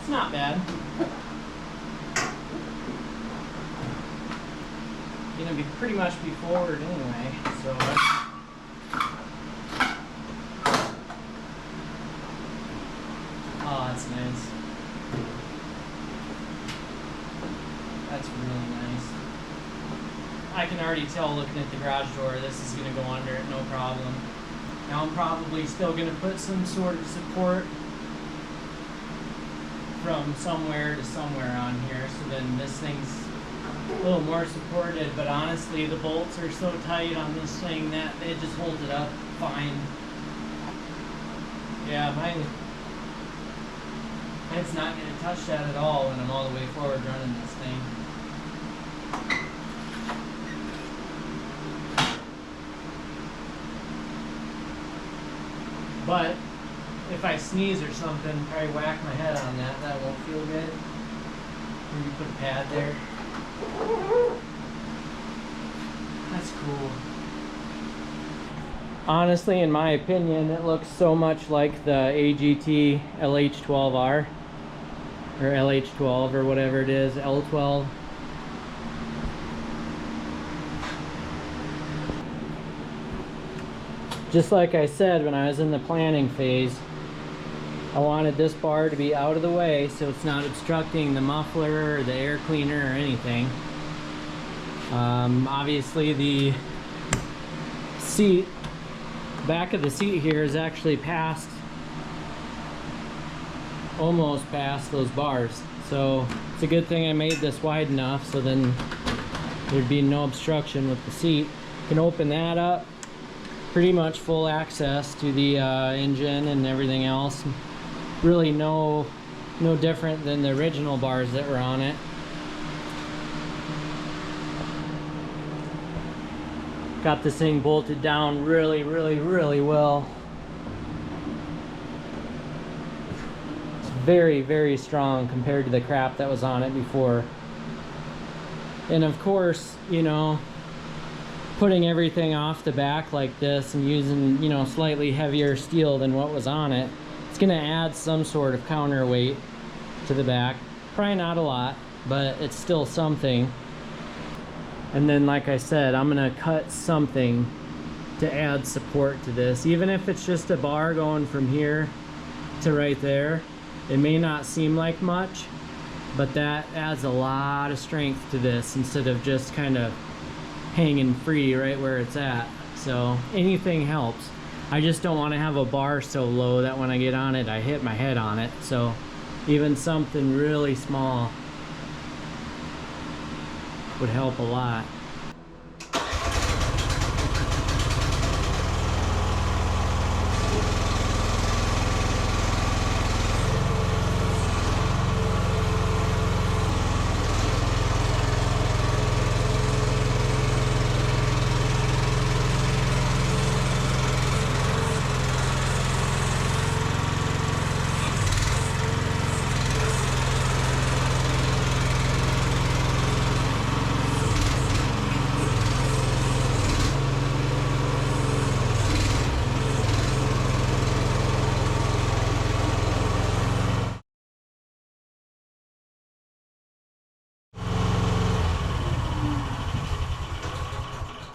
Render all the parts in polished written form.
It's not bad. Gonna be pretty much be forward anyway, so. Oh, that's nice. That's really nice. I can already tell looking at the garage door, this is gonna go under it, no problem. Now I'm probably still gonna put some sort of support from somewhere to somewhere on here, so then this thing's a little more supported, but honestly the bolts are so tight on this thing that it just holds it up fine. Yeah, mine's not going to touch that at all when I'm all the way forward running this thing. But if I sneeze or something, probably whack my head on that, that won't feel good. Maybe put a pad there. That's cool. Honestly, in my opinion, it looks so much like the AGT LH12R or LH12 or whatever it is, L12. Just like I said when I was in the planning phase, I wanted this bar to be out of the way so it's not obstructing the muffler or the air cleaner or anything. Obviously the seat, back of the seat here is actually past, almost past those bars. So it's a good thing I made this wide enough so then there'd be no obstruction with the seat. You can open that up, pretty much full access to the engine and everything else. Really no different than the original bars that were on it. Got this thing bolted down really well. It's very strong compared to the crap that was on it before. And of course, you know, putting everything off the back like this and using, you know, slightly heavier steel than what was on it, it's gonna add some sort of counterweight to the back. Probably not a lot, but it's still something. And then, like I said, I'm gonna cut something to add support to this. Even if it's just a bar going from here to right there, it may not seem like much, but that adds a lot of strength to this instead of just kind of hanging free right where it's at. So anything helps. I just don't want to have a bar so low that when I get on it I hit my head on it. So even something really small would help a lot.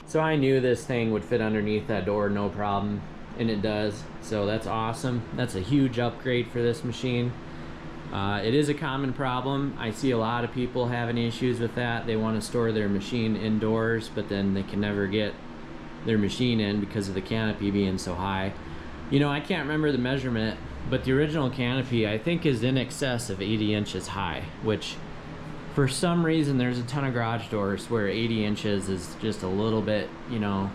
So I knew this thing would fit underneath that door no problem, and it does. So that's awesome. That's a huge upgrade for this machine. It is a common problem. I see a lot of people having issues with that. They want to store their machine indoors, but then they can never get their machine in because of the canopy being so high. You know, I can't remember the measurement, but the original canopy I think is in excess of 80 inches high, which for some reason there's a ton of garage doors where 80 inches is just a little bit, you know,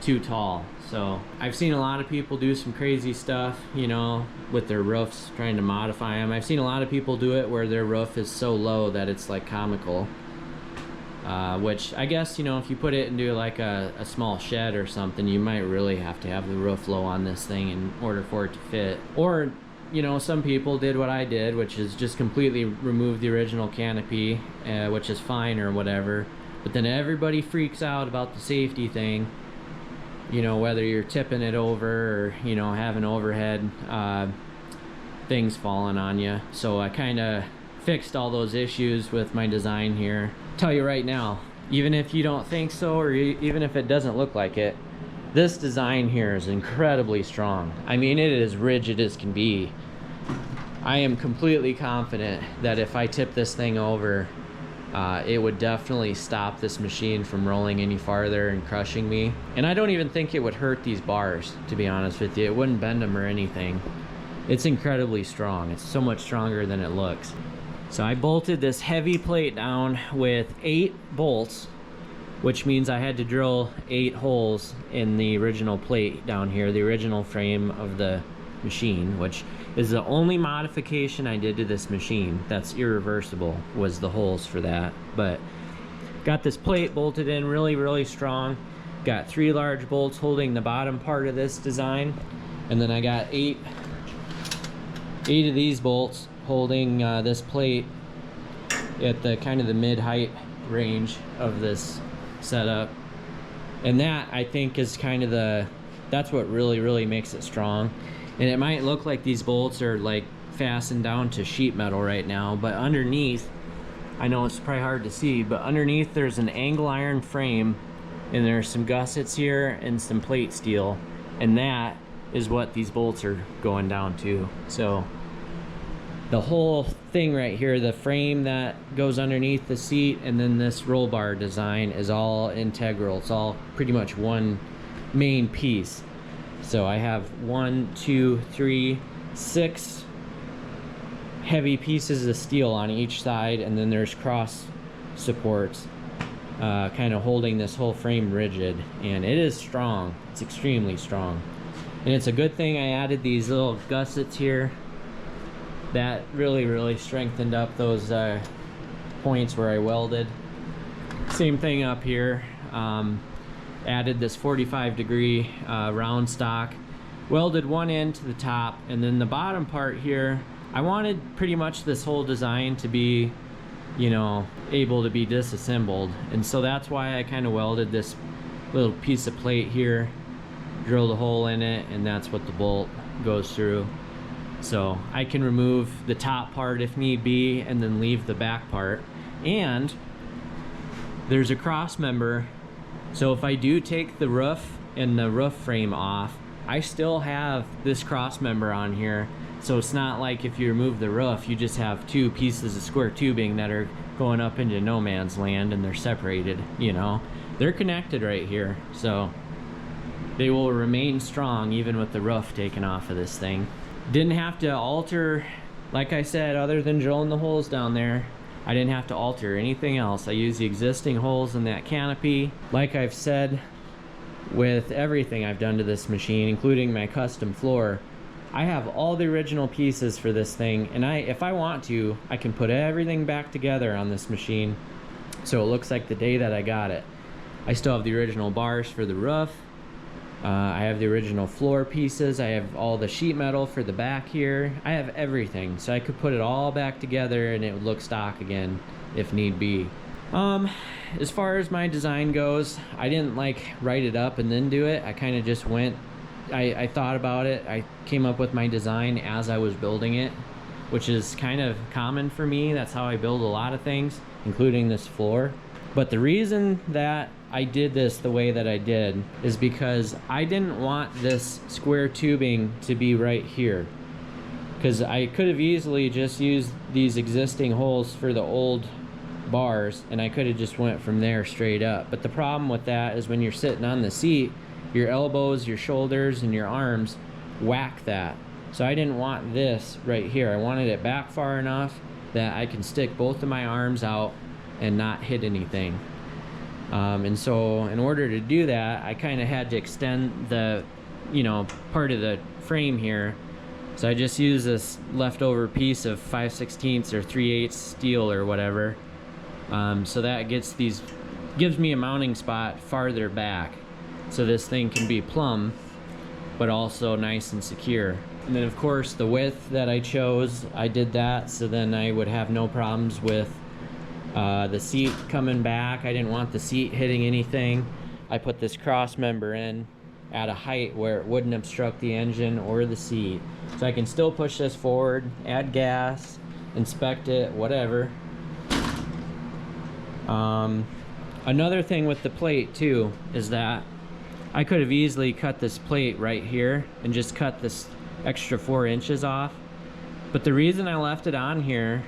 too tall. So I've seen a lot of people do some crazy stuff, you know, with their roofs, trying to modify them. I've seen a lot of people do it where their roof is so low that it's like comical. Which I guess, you know, if you put it into like a small shed or something, you might really have to have the roof low on this thing in order for it to fit. Or, you know, some people did what I did, which is just completely remove the original canopy, which is fine or whatever. But then everybody freaks out about the safety thing, you know, whether you're tipping it over or, you know, having overhead things falling on you. So I kind of fixed all those issues with my design here. Tell you right now, even if you don't think so, or even if it doesn't look like it, this design here is incredibly strong. I mean, it is rigid as can be. I am completely confident that if I tip this thing over, it would definitely stop this machine from rolling any farther and crushing me. And I don't even think it would hurt these bars, to be honest with you. It wouldn't bend them or anything. It's incredibly strong. It's so much stronger than it looks. So I bolted this heavy plate down with 8 bolts, which means I had to drill 8 holes in the original plate down here, the original frame of the machine, which is the only modification I did to this machine that's irreversible, was the holes for that. But got this plate bolted in really strong. Got 3 large bolts holding the bottom part of this design, and then I got 8 of these bolts holding this plate at the kind of the mid-height range of this setup. And that, I think, is kind of that's what really makes it strong. And it might look like these bolts are like fastened down to sheet metal right now, but underneath, I know it's probably hard to see, but underneath there's an angle iron frame, and there's some gussets here and some plate steel, and that is what these bolts are going down to. So the whole thing right here, the frame that goes underneath the seat, and then this roll bar design is all integral. It's all pretty much one main piece. So I have 6 heavy pieces of steel on each side, and then there's cross supports kind of holding this whole frame rigid. And it is strong. It's extremely strong. And it's a good thing I added these little gussets here. That really strengthened up those points where I welded. Same thing up here. Added this 45-degree round stock, welded one end to the top, and then the bottom part here, I wanted pretty much this whole design to be, you know, able to be disassembled. And so that's why I kind of welded this little piece of plate here, drilled a hole in it, and that's what the bolt goes through. So I can remove the top part if need be, and then leave the back part. And there's a cross member, so if I do take the roof and the roof frame off, I still have this cross member on here. So it's not like if you remove the roof, you just have 2 pieces of square tubing that are going up into no man's land and they're separated, you know. They're connected right here, so they will remain strong even with the roof taken off of this thing. Didn't have to alter, like I said, other than drilling the holes down there, I didn't have to alter anything else. I used the existing holes in that canopy. Like I've said, with everything I've done to this machine, including my custom floor, I have all the original pieces for this thing, and if I want to, I can put everything back together on this machine so it looks like the day that I got it. I still have the original bars for the roof. I have the original floor pieces. I have all the sheet metal for the back here. I have everything, so I could put it all back together and it would look stock again if need be. As far as my design goes, I didn't like write it up and then do it. I kind of just went, I thought about it. I came up with my design as I was building it, which is kind of common for me. That's how I build a lot of things, including this floor. But the reason that I did this the way that I did is because I didn't want this square tubing to be right here, because I could have easily just used these existing holes for the old bars and I could have just went from there straight up. But the problem with that is when you're sitting on the seat, your elbows, your shoulders, and your arms whack that. So I didn't want this right here. I wanted it back far enough that I can stick both of my arms out and not hit anything. And so in order to do that, I kind of had to extend the, you know, part of the frame here. So I just used this leftover piece of 5/16 or 3/8 steel or whatever. So that gives me a mounting spot farther back, so this thing can be plumb but also nice and secure. And then of course the width that I chose, I did that so then I would have no problems with the seat coming back. I didn't want the seat hitting anything. I put this cross member in at a height where it wouldn't obstruct the engine or the seat. So I can still push this forward, add gas, inspect it, whatever. Another thing with the plate too is that I could have easily cut this plate right here and just cut this extra 4 inches off. But the reason I left it on here,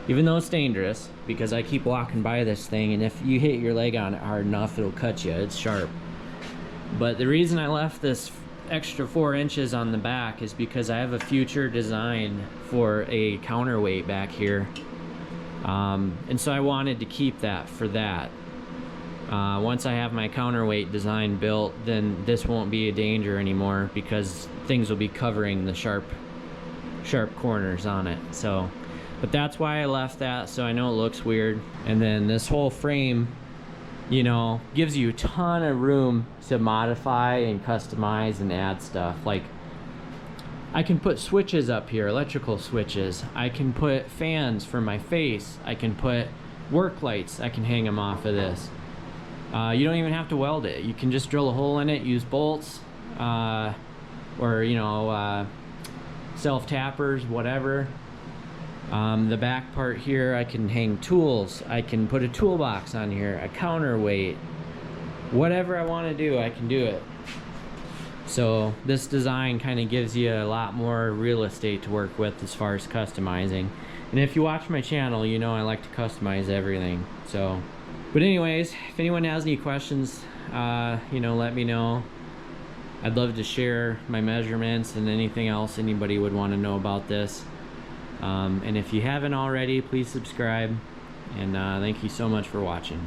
even though it's dangerous, because I keep walking by this thing, and if you hit your leg on it hard enough, it'll cut you. It's sharp. But the reason I left this extra 4 inches on the back is because I have a future design for a counterweight back here. And so I wanted to keep that for that. Once I have my counterweight design built, then this won't be a danger anymore because things will be covering the sharp corners on it. So, but that's why I left that, so I know it looks weird. And then this whole frame, you know, gives you a ton of room to modify and customize and add stuff. Like, I can put switches up here, electrical switches. I can put fans for my face. I can put work lights. I can hang them off of this. You don't even have to weld it. You can just drill a hole in it, use bolts, or, you know, self-tappers, whatever. The back part here, I can hang tools. I can put a toolbox on here, a counterweight. Whatever I want to do, I can do it. So this design kind of gives you a lot more real estate to work with as far as customizing. And if you watch my channel, you know I like to customize everything. So, but anyways, if anyone has any questions, you know, let me know. I'd love to share my measurements and anything else anybody would want to know about this. And if you haven't already, please subscribe. And thank you so much for watching.